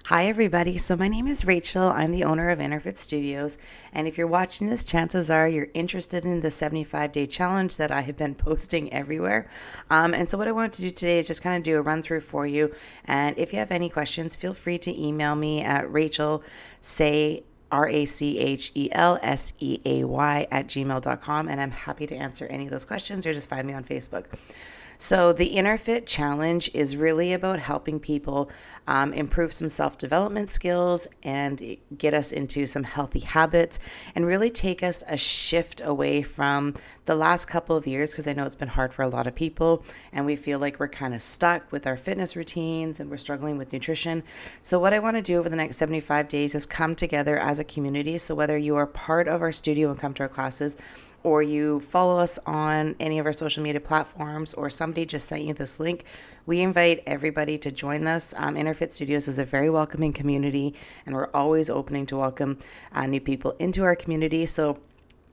Hi, everybody. So, my name is Rachel. I'm the owner of Interfit Studios. And if you're watching this, chances are you're interested in the 75-day challenge that I have been posting everywhere. And so, what I want to do today is just kind of do a run through for you. And if you have any questions, feel free to email me at RachelSeay at gmail.com. And I'm happy to answer any of those questions, or just find me on Facebook. So, the Inner Fit Challenge is really about helping people improve some self development skills and get us into some healthy habits and really take us a shift away from the last couple of years, because I know it's been hard for a lot of people and we feel like we're kind of stuck with our fitness routines and we're struggling with nutrition. So, what I want to do over the next 75 days is come together as a community. So, whether you are part of our studio and come to our classes, or you follow us on any of our social media platforms, or somebody just sent you this link, we invite everybody to join us. Interfit Studios is a very welcoming community, and we're always opening to welcome new people into our community. So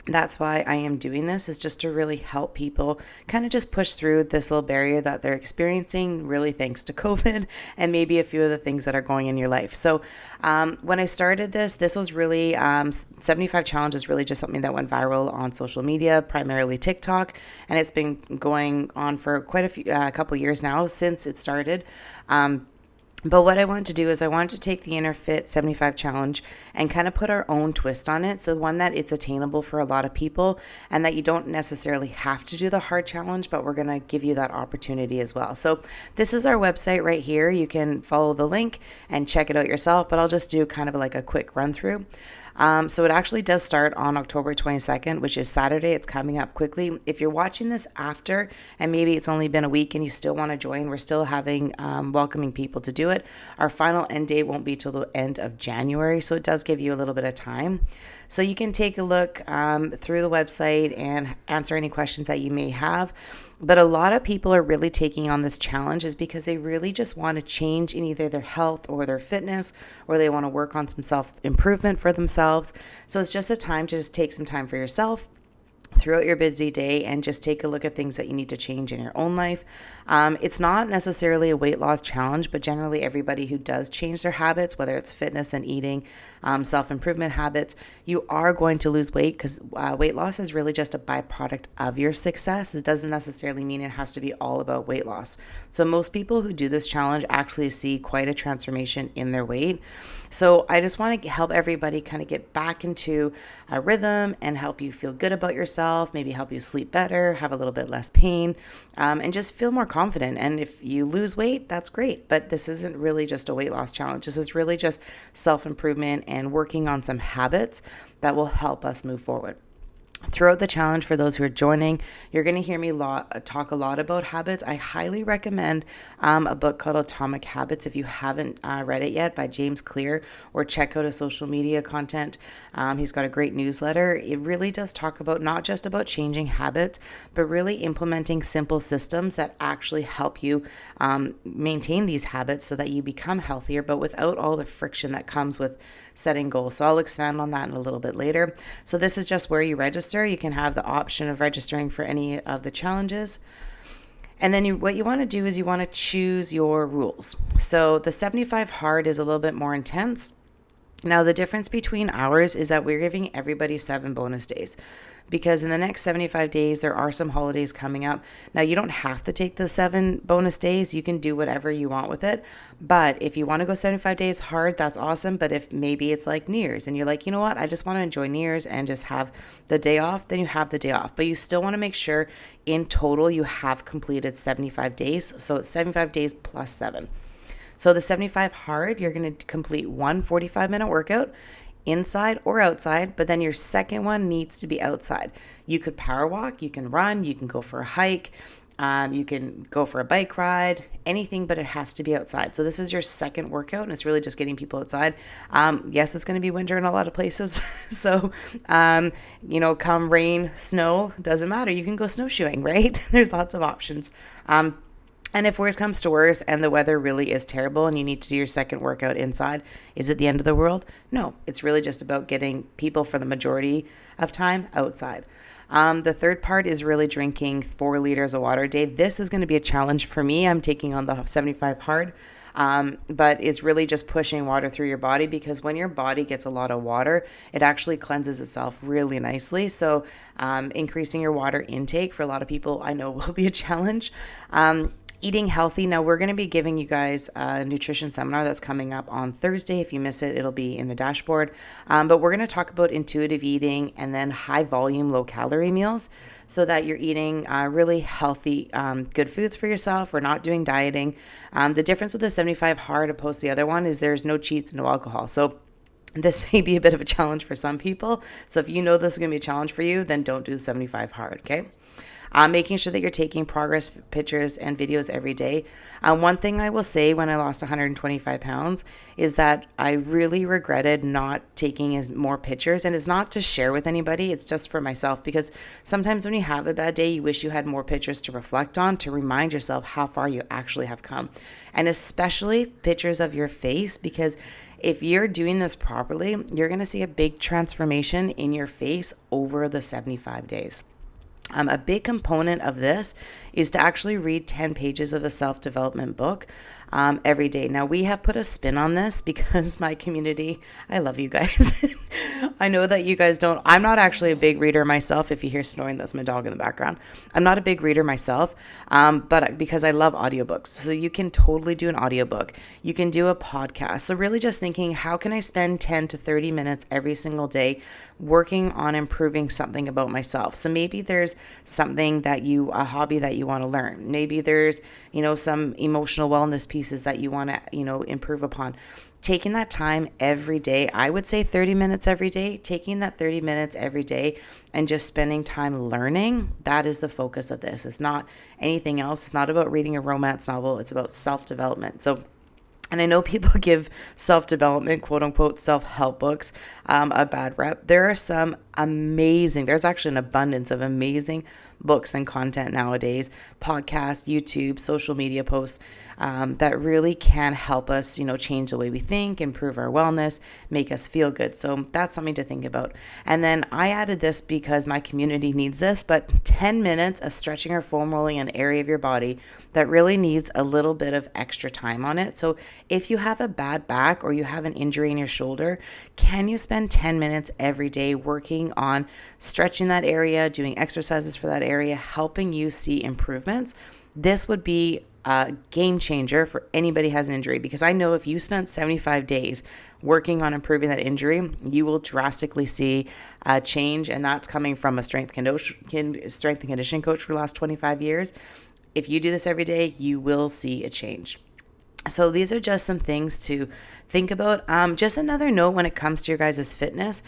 that's why I am doing this, is just to really help people kind of just push through this little barrier that they're experiencing, really thanks to COVID and maybe a few of the things that are going in your life. So when I started this was really 75 challenge is really just something that went viral on social media, primarily TikTok, and it's been going on for quite a couple years now since it started. But what I want to do is I want to take the Inner Fit 75 challenge and kind of put our own twist on it. So one that it's attainable for a lot of people, and that you don't necessarily have to do the hard challenge, but we're going to give you that opportunity as well. So this is our website right here. You can follow the link and check it out yourself, but I'll just do kind of like a quick run through. So it actually does start on October 22nd, which is Saturday. It's coming up quickly. If you're watching this after, and maybe it's only been a week and you still want to join, we're still having welcoming people to do it. Our final end date won't be till the end of January, so it does give you a little bit of time. So you can take a look through the website and answer any questions that you may have. But a lot of people are really taking on this challenge is because they really just want to change in either their health or their fitness, or they want to work on some self-improvement for themselves. So it's just a time to just take some time for yourself throughout your busy day and just take a look at things that you need to change in your own life. It's not necessarily a weight loss challenge, but generally everybody who does change their habits, whether it's fitness and eating, self-improvement habits, you are going to lose weight, because weight loss is really just a byproduct of your success. It doesn't necessarily mean it has to be all about weight loss. So most people who do this challenge actually see quite a transformation in their weight. So I just want to help everybody kind of get back into a rhythm and help you feel good about yourself, maybe help you sleep better, have a little bit less pain, and just feel more confident. And if you lose weight, that's great. But this isn't really just a weight loss challenge. This is really just self-improvement and working on some habits that will help us move forward. Throughout the challenge, for those who are joining, you're going to hear me talk a lot about habits. I highly recommend a book called Atomic Habits if you haven't read it yet, by James Clear, or check out his social media content. He's got a great newsletter. It really does talk about not just about changing habits, but really implementing simple systems that actually help you maintain these habits so that you become healthier, but without all the friction that comes with setting goals. So I'll expand on that in a little bit later. So this is just where you register. You can have the option of registering for any of the challenges. And then what you want to do is you want to choose your rules. So the 75 hard is a little bit more intense. Now, the difference between ours is that we're giving everybody 7 bonus days, because in the next 75 days, there are some holidays coming up. Now, you don't have to take the 7 bonus days. You can do whatever you want with it. But if you want to go 75 days hard, that's awesome. But if maybe it's like New Year's and you're like, you know what, I just want to enjoy New Year's and just have the day off, then you have the day off. But you still want to make sure in total you have completed 75 days. So it's 75 days plus 7. So the 75 hard, you're going to complete one 45-minute workout inside or outside, but then your second one needs to be outside. You could power walk, you can run, you can go for a hike, you can go for a bike ride, anything, but it has to be outside. So this is your second workout, and it's really just getting people outside. Yes, it's going to be winter in a lot of places. So, come rain, snow, doesn't matter. You can go snowshoeing, right? There's lots of options. And if worse comes to worse and the weather really is terrible and you need to do your second workout inside, is it the end of the world? No, it's really just about getting people for the majority of time outside. The third part is really drinking 4 liters of water a day. This is going to be a challenge for me. I'm taking on the 75 hard. but it's really just pushing water through your body, because when your body gets a lot of water, it actually cleanses itself really nicely. So increasing your water intake for a lot of people, I know, will be a challenge. Eating healthy. Now, we're going to be giving you guys a nutrition seminar that's coming up on Thursday. If you miss it, it'll be in the dashboard. But we're going to talk about intuitive eating and then high volume, low calorie meals, so that you're eating really healthy, good foods for yourself. We're not doing dieting. The difference with the 75 hard opposed to the other one is there's no cheats, no alcohol. So this may be a bit of a challenge for some people. So if you know this is going to be a challenge for you, then don't do the 75 hard, okay? Making sure that you're taking progress pictures and videos every day. One thing I will say when I lost 125 pounds is that I really regretted not taking as more pictures, and it's not to share with anybody. It's just for myself, because sometimes when you have a bad day, you wish you had more pictures to reflect on, to remind yourself how far you actually have come, and especially pictures of your face, because if you're doing this properly, you're going to see a big transformation in your face over the 75 days. A big component of this is to actually read 10 pages of a self-development book every day. Now, we have put a spin on this because my community, I love you guys. I know that you guys don't. I'm not actually a big reader myself. If you hear snoring, that's my dog in the background. I'm not a big reader myself, but because I love audiobooks. So you can totally do an audiobook. You can do a podcast. So really just thinking, how can I spend 10 to 30 minutes every single day working on improving something about myself? So maybe there's something that a hobby that you want to learn. Maybe there's, some emotional wellness pieces that you want to, improve upon. Taking that time every day, I would say 30 minutes every day, taking that 30 minutes every day and just spending time learning, that is the focus of this. It's not anything else. It's not about reading a romance novel. It's about self-development. So, and I know people give self-development, quote unquote, self-help books a bad rep. There are some there's actually an abundance of amazing books and content nowadays, podcasts, YouTube, social media posts that really can help us, change the way we think, improve our wellness, make us feel good. So that's something to think about. And then I added this because my community needs this, but 10 minutes of stretching or foam rolling an area of your body that really needs a little bit of extra time on it. So if you have a bad back or you have an injury in your shoulder, can you spend 10 minutes every day working on stretching that area, doing exercises for that area, helping you see improvements? This would be a game changer for anybody who has an injury, because I know if you spent 75 days working on improving that injury, you will drastically see a change. And that's coming from a strength and conditioning coach for the last 25 years. If you do this every day, you will see a change. So these are just some things to think about. Just another note when it comes to your guys' fitness.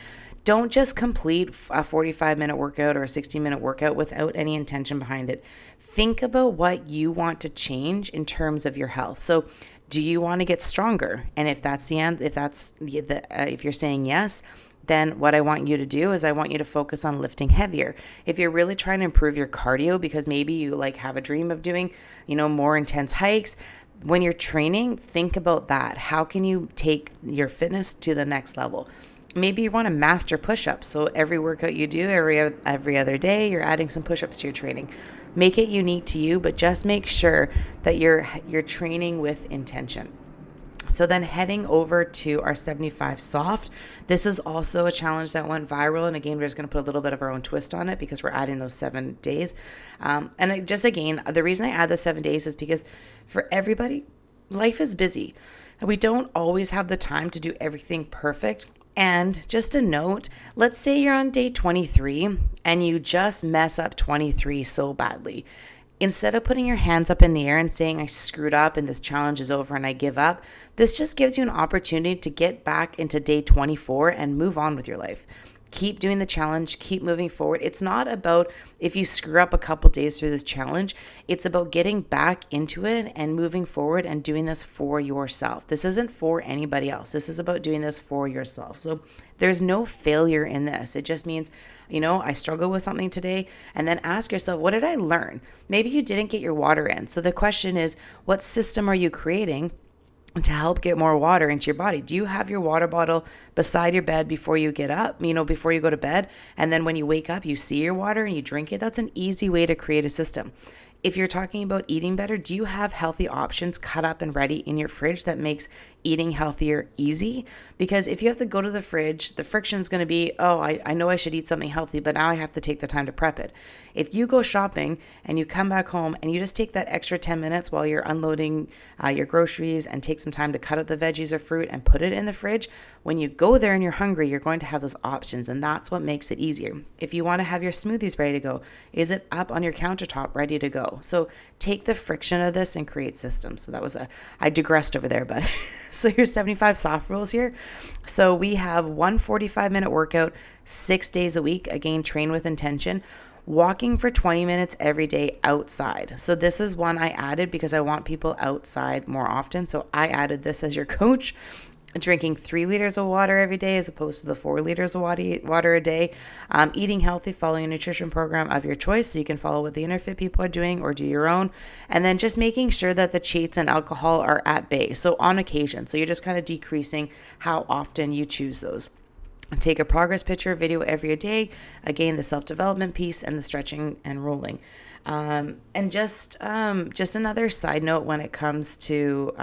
Don't just complete a 45-minute workout or a 60-minute workout without any intention behind it. Think about what you want to change in terms of your health. So do you want to get stronger? And if that's the end, if you're saying yes, then what I want you to do is I want you to focus on lifting heavier. If you're really trying to improve your cardio, because maybe you have a dream of doing, more intense hikes, when you're training, think about that. How can you take your fitness to the next level? Maybe you want to master push-ups. So every workout you do, every other day, you're adding some push-ups to your training. Make it unique to you, but just make sure that you're training with intention. So then heading over to our 75 soft, this is also a challenge that went viral. And again, we're just going to put a little bit of our own twist on it because we're adding those 7 days. The reason I add the 7 days is because for everybody, life is busy. And we don't always have the time to do everything perfect. And just a note, let's say you're on day 23 and you just mess up 23 so badly. Instead of putting your hands up in the air and saying, I screwed up and this challenge is over and I give up, this just gives you an opportunity to get back into day 24 and move on with your life. Keep doing the challenge, keep moving forward. It's not about if you screw up a couple days through this challenge. It's about getting back into it and moving forward and doing this for yourself. This isn't for anybody else. This is about doing this for yourself. So there's no failure in this. It just means, I struggle with something today, and then ask yourself, what did I learn? Maybe you didn't get your water in. So the question is, what system are you creating to help get more water into your body? Do you have your water bottle beside your bed before you get up, before you go to bed? And then when you wake up, you see your water and you drink it? That's an easy way to create a system. If you're talking about eating better, do you have healthy options cut up and ready in your fridge that makes eating healthier easy? Because if you have to go to the fridge, the friction is going to be, oh, I know I should eat something healthy, but now I have to take the time to prep it. If you go shopping and you come back home and you just take that extra 10 minutes while you're unloading your groceries and take some time to cut up the veggies or fruit and put it in the fridge, when you go there and you're hungry, you're going to have those options, and that's what makes it easier. If you want to have your smoothies ready to go, is it up on your countertop ready to go? So take the friction of this and create systems. So that was I digressed over there, but so here's 75 soft rules here. So we have 1 45-minute workout, 6 days a week. Again, train with intention. Walking for 20 minutes every day outside. So this is one I added because I want people outside more often. So I added this as your coach. Drinking 3 liters of water every day as opposed to the 4 liters of water a day. Eating healthy, following a nutrition program of your choice, so you can follow what the InnerFit people are doing or do your own. And then just making sure that the cheats and alcohol are at bay, so on occasion. So you're just kind of decreasing how often you choose those. Take a progress picture video every day. Again, the self-development piece and the stretching and rolling. And just another side note when it comes to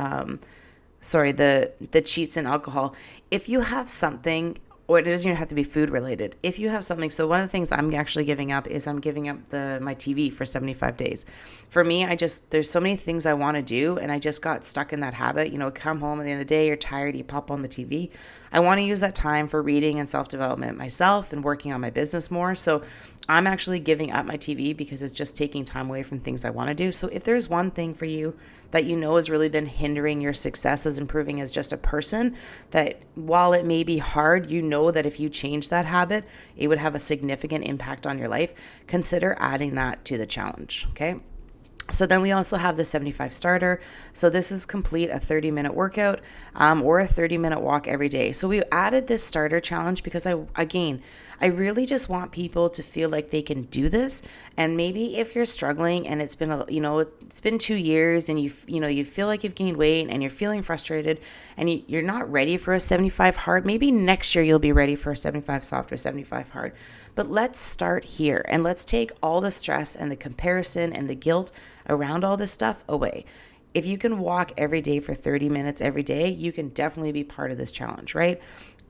the cheats and alcohol. If you have something, or it doesn't even have to be food related. If you have something, so one of the things I'm actually giving up is I'm giving up my TV for 75 days. For me, there's so many things I want to do, and I just got stuck in that habit. Come home at the end of the day, you're tired, you pop on the TV. I want to use that time for reading and self-development myself and working on my business more. So I'm actually giving up my TV because it's just taking time away from things I want to do. So if there's one thing for you that has really been hindering your success as improving as just a person, that while it may be hard, that if you change that habit, it would have a significant impact on your life, consider adding that to the challenge, okay? So then we also have the 75 starter. So this is complete a 30-minute workout or a 30-minute walk every day. So we added this starter challenge because I really just want people to feel like they can do this. And maybe if you're struggling and it's been it's been 2 years and you feel like you've gained weight and you're feeling frustrated and you're not ready for a 75 hard, maybe next year you'll be ready for a 75 soft or 75 hard. But let's start here and let's take all the stress and the comparison and the guilt around all this stuff away. If you can walk every day for 30 minutes every day, you can definitely be part of this challenge, right?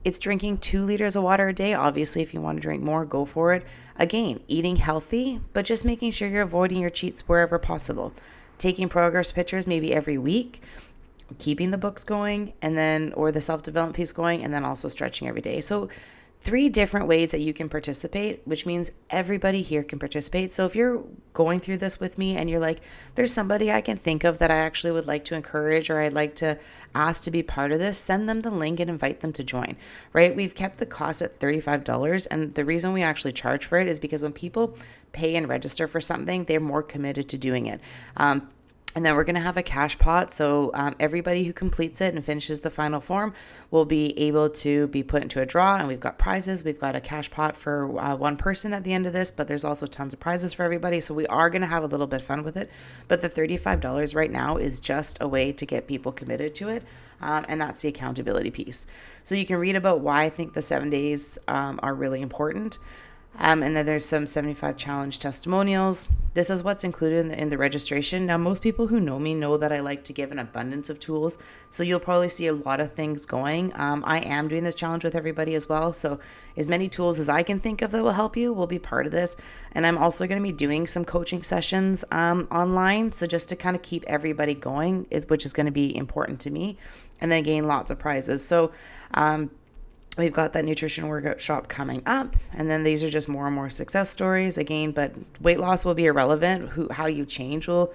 It's drinking 2 liters of water a day. Obviously, if you want to drink more, go for it. Again, eating healthy, but just making sure you're avoiding your cheats wherever possible. Taking progress pictures maybe every week, keeping the books going, or the self-development piece going, and then also stretching every day. So 3 different ways that you can participate, which means everybody here can participate. So if you're going through this with me and you're like, there's somebody I can think of that I actually would like to encourage or I'd like to ask to be part of this, send them the link and invite them to join, right? We've kept the cost at $35. And the reason we actually charge for it is because when people pay and register for something, they're more committed to doing it. And then we're going to have a cash pot. So everybody who completes it and finishes the final form will be able to be put into a draw. And we've got prizes. We've got a cash pot for one person at the end of this, but there's also tons of prizes for everybody. So we are going to have a little bit of fun with it. But the $35 right now is just a way to get people committed to it. And that's the accountability piece. So you can read about why I think the 7 days are really important. And then there's some 75 challenge testimonials. This is what's included in the registration. Now, most people who know me know that I like to give an abundance of tools. So you'll probably see a lot of things going. I am doing this challenge with everybody as well. So as many tools as I can think of that will help you will be part of this. And I'm also going to be doing some coaching sessions online. So just to kind of keep everybody going, which is going to be important to me. And then gain lots of prizes. So we've got that nutrition workshop coming up, and then these are just more and more success stories again, but weight loss will be irrelevant. How you change will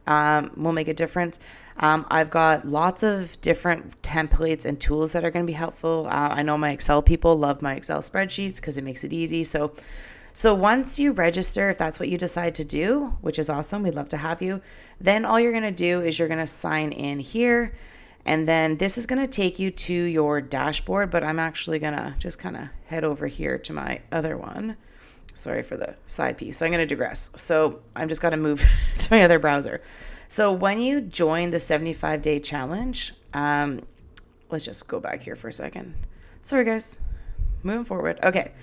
make a difference. I've got lots of different templates and tools that are going to be helpful. I know my Excel people love my Excel spreadsheets because it makes it easy. So once you register, if that's what you decide to do, which is awesome, we'd love to have you, then all you're going to do is you're going to sign in here. And then this is going to take you to your dashboard, but I'm actually going to just kind of head over here to my other one. Sorry for the side piece. So I'm going to digress. So I'm just got to move to my other browser. So when you join the 75-day challenge, let's just go back here for a second. Sorry, guys. Moving forward. Okay.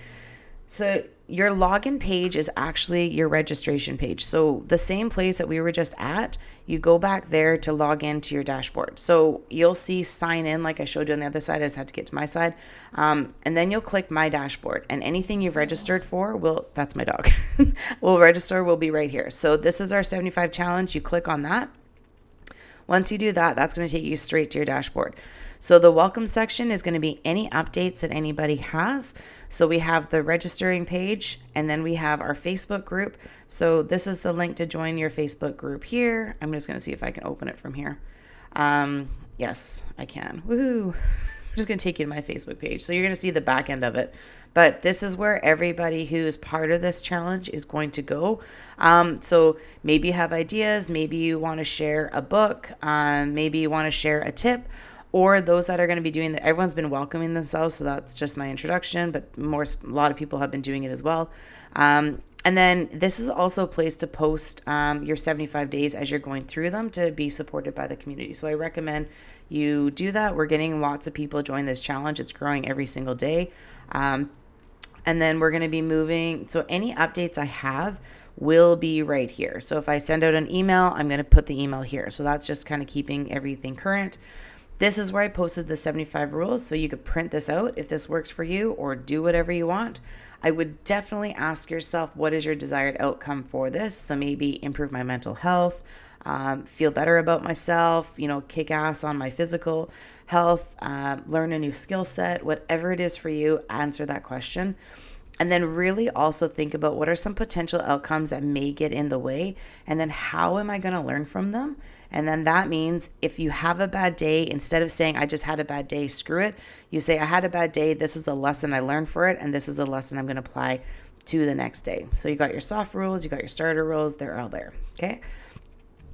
So your login page is actually your registration page. So the same place that we were just at, you go back there to log into your dashboard. So you'll see sign in like I showed you on the other side. I just had to get to my side. And then you'll click my dashboard, and anything you've registered for that's my dog, will be right here. So this is our 75 challenge. You click on that. Once you do that, that's going to take you straight to your dashboard. So the welcome section is going to be any updates that anybody has. So we have the registering page, and then we have our Facebook group. So this is the link to join your Facebook group here. I'm just going to see if I can open it from here. Yes, I can. Woohoo. I'm just going to take you to my Facebook page. So you're going to see the back end of it. But this is where everybody who's part of this challenge is going to go. So maybe you have ideas. Maybe you want to share a book. Maybe you want to share a tip. Or those that are going to be doing that. Everyone's been welcoming themselves. So that's just my introduction. But a lot of people have been doing it as well. And then this is also a place to post your 75 days as you're going through them to be supported by the community. So I recommend you do that. We're getting lots of people join this challenge. It's growing every single day. And then we're going to be moving. So any updates I have will be right here. So if I send out an email, I'm going to put the email here. So that's just kind of keeping everything current. This is where I posted the 75 rules. So you could print this out if this works for you, or do whatever you want. I would definitely ask yourself, what is your desired outcome for this? So maybe improve my mental health, feel better about myself, kick ass on my physical health, learn a new skill set, whatever it is for you, answer that question. And then really also think about what are some potential outcomes that may get in the way, and then how am I going to learn from them? And then that means if you have a bad day, instead of saying, I just had a bad day, screw it, you say, I had a bad day. This is a lesson I learned for it. And this is a lesson I'm going to apply to the next day. So you got your soft rules, you got your starter rules, they're all there. Okay.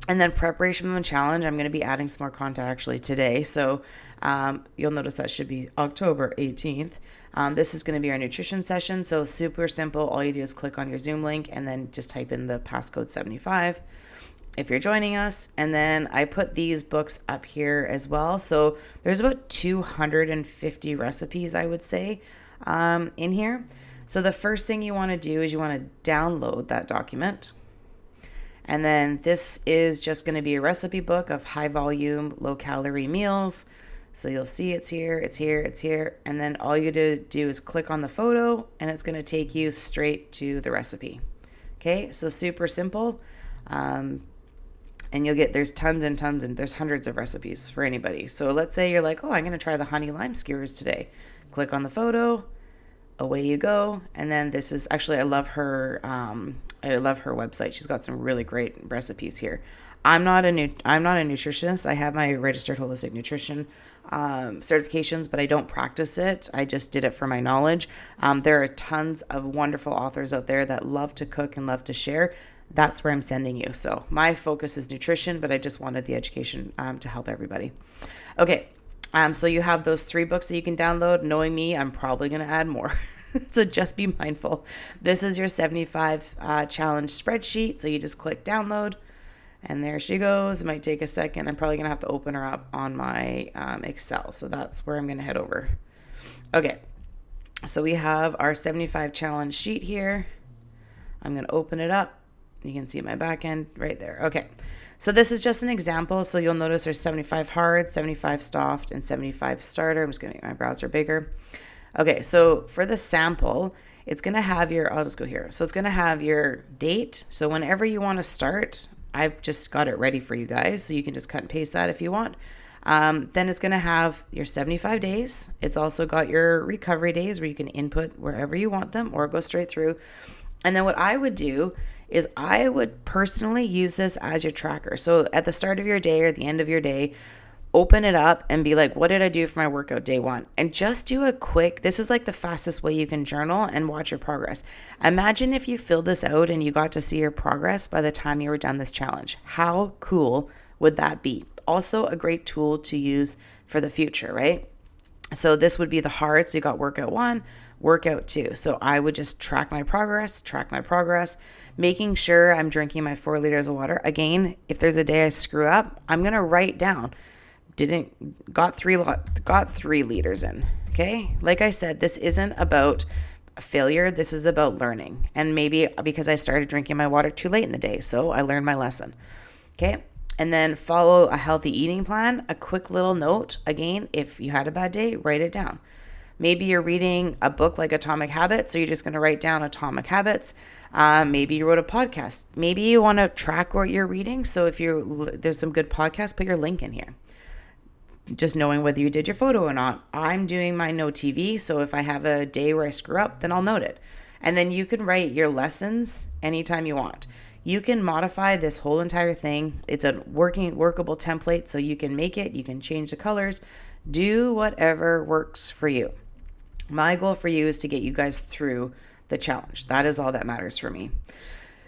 And then preparation for the challenge, I'm going to be adding some more content actually today. So you'll notice that should be October 18th. This is going to be our nutrition session. So super simple. All you do is click on your Zoom link and then just type in the passcode 75 if you're joining us. And then I put these books up here as well. So there's about 250 recipes, I would say, in here. So the first thing you want to do is you want to download that document. And then this is just going to be a recipe book of high volume, low calorie meals. So you'll see it's here, it's here, it's here. And then all you do is click on the photo and it's going to take you straight to the recipe. Okay, so super simple. And there's tons and tons, and there's hundreds of recipes for anybody. So let's say you're like, oh, I'm going to try the honey lime skewers today. Click on the photo, away you go. And then this is actually, I love her website. She's got some really great recipes here. I'm not a nutritionist. I have my registered holistic nutrition certifications, but I don't practice it. I just did it for my knowledge. There are tons of wonderful authors out there that love to cook and love to share. That's where I'm sending you. So my focus is nutrition, but I just wanted the education to help everybody. Okay. So you have those 3 books that you can download. Knowing me, I'm probably going to add more. So just be mindful. This is your 75 challenge spreadsheet. So you just click download and there she goes. It might take a second. I'm probably going to have to open her up on my Excel. So that's where I'm going to head over. Okay. So we have our 75 challenge sheet here. I'm going to open it up. You can see my back end right there. Okay. So this is just an example. So you'll notice there's 75 hard, 75 soft, and 75 starter. I'm just going to make my browser bigger. Okay. So for the sample, it's going to have I'll just go here. So it's going to have your date. So whenever you want to start, I've just got it ready for you guys. So you can just cut and paste that if you want. Then it's going to have your 75 days. It's also got your recovery days where you can input wherever you want them or go straight through. And then what I would do is I would personally use this as your tracker. So at the start of your day or the end of your day, open it up and be like, what did I do for my workout day 1? And just do a quick, this is like the fastest way you can journal and watch your progress. Imagine if you filled this out and you got to see your progress by the time you were done this challenge. How cool would that be? Also a great tool to use for the future, right? So this would be the hard. So you got workout 1, workout 2. So I would just track my progress, making sure I'm drinking my 4 liters of water. Again, if there's a day I screw up, I'm going to write down, got 3 liters in. Okay. Like I said, this isn't about failure. This is about learning. And maybe because I started drinking my water too late in the day, so I learned my lesson. Okay. And then follow a healthy eating plan. A quick little note. Again, if you had a bad day, write it down. Maybe you're reading a book like Atomic Habits, so you're just going to write down Atomic Habits. Maybe you wrote a podcast. Maybe you want to track what you're reading. So if there's some good podcasts, put your link in here. Just knowing whether you did your photo or not. I'm doing my no TV, so if I have a day where I screw up, then I'll note it. And then you can write your lessons anytime you want. You can modify this whole entire thing. It's a workable template, so you can make it, you can change the colors, do whatever works for you. My goal for you is to get you guys through the challenge. That is all that matters for me.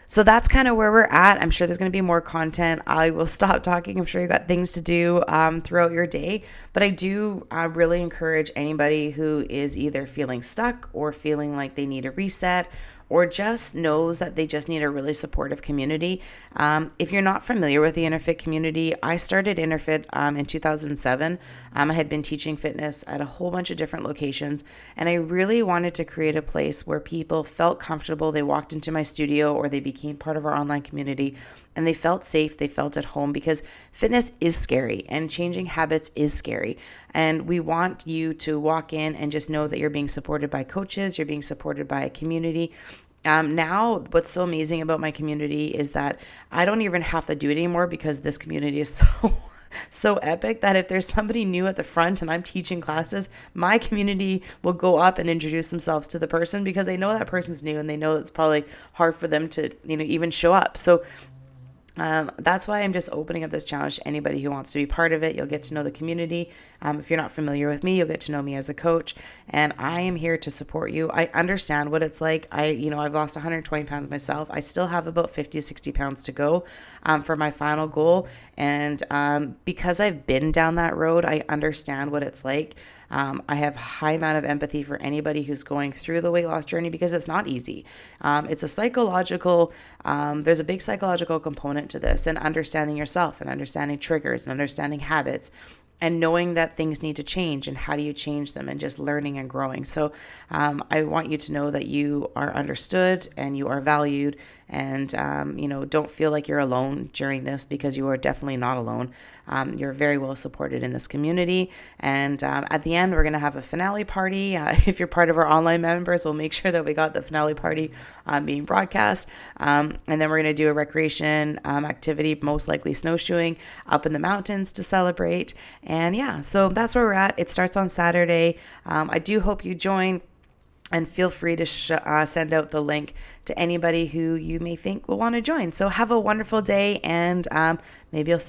So that's kind of where we're at. I'm sure there's going to be more content. I will stop talking. I'm sure you got things to do throughout your day. But I do really encourage anybody who is either feeling stuck or feeling like they need a reset or just knows that they just need a really supportive community. If you're not familiar with the Interfit community, I started Interfit in 2007. I had been teaching fitness at a whole bunch of different locations, and I really wanted to create a place where people felt comfortable. They walked into my studio or they became part of our online community, and they felt safe, they felt at home, because fitness is scary and changing habits is scary. And we want you to walk in and just know that you're being supported by coaches, you're being supported by a community. Now, what's so amazing about my community is that I don't even have to do it anymore, because this community is so epic that if there's somebody new at the front and I'm teaching classes, my community will go up and introduce themselves to the person, because they know that person's new and they know it's probably hard for them to, even show up. So that's why I'm just opening up this challenge to anybody who wants to be part of it. You'll get to know the community. If you're not familiar with me, you'll get to know me as a coach, and I am here to support you. I understand what it's like. I've lost 120 pounds myself. I still have about 50 to 60 pounds to go for my final goal. And because I've been down that road, I understand what it's like. I have a high amount of empathy for anybody who's going through the weight loss journey, because it's not easy. It's a psychological, there's a big psychological component to this, and understanding yourself and understanding triggers and understanding habits and knowing that things need to change and how do you change them, and just learning and growing. So I want you to know that you are understood and you are valued, and don't feel like you're alone during this, because you are definitely not alone. You're very well supported in this community. And at the end, we're going to have a finale party. If you're part of our online members, we'll make sure that we got the finale party being broadcast. And then we're going to do a recreation activity, most likely snowshoeing up in the mountains to celebrate. And yeah, so that's where we're at. It starts on Saturday. I do hope you join. And feel free to send out the link to anybody who you may think will want to join. So have a wonderful day, and maybe I'll see you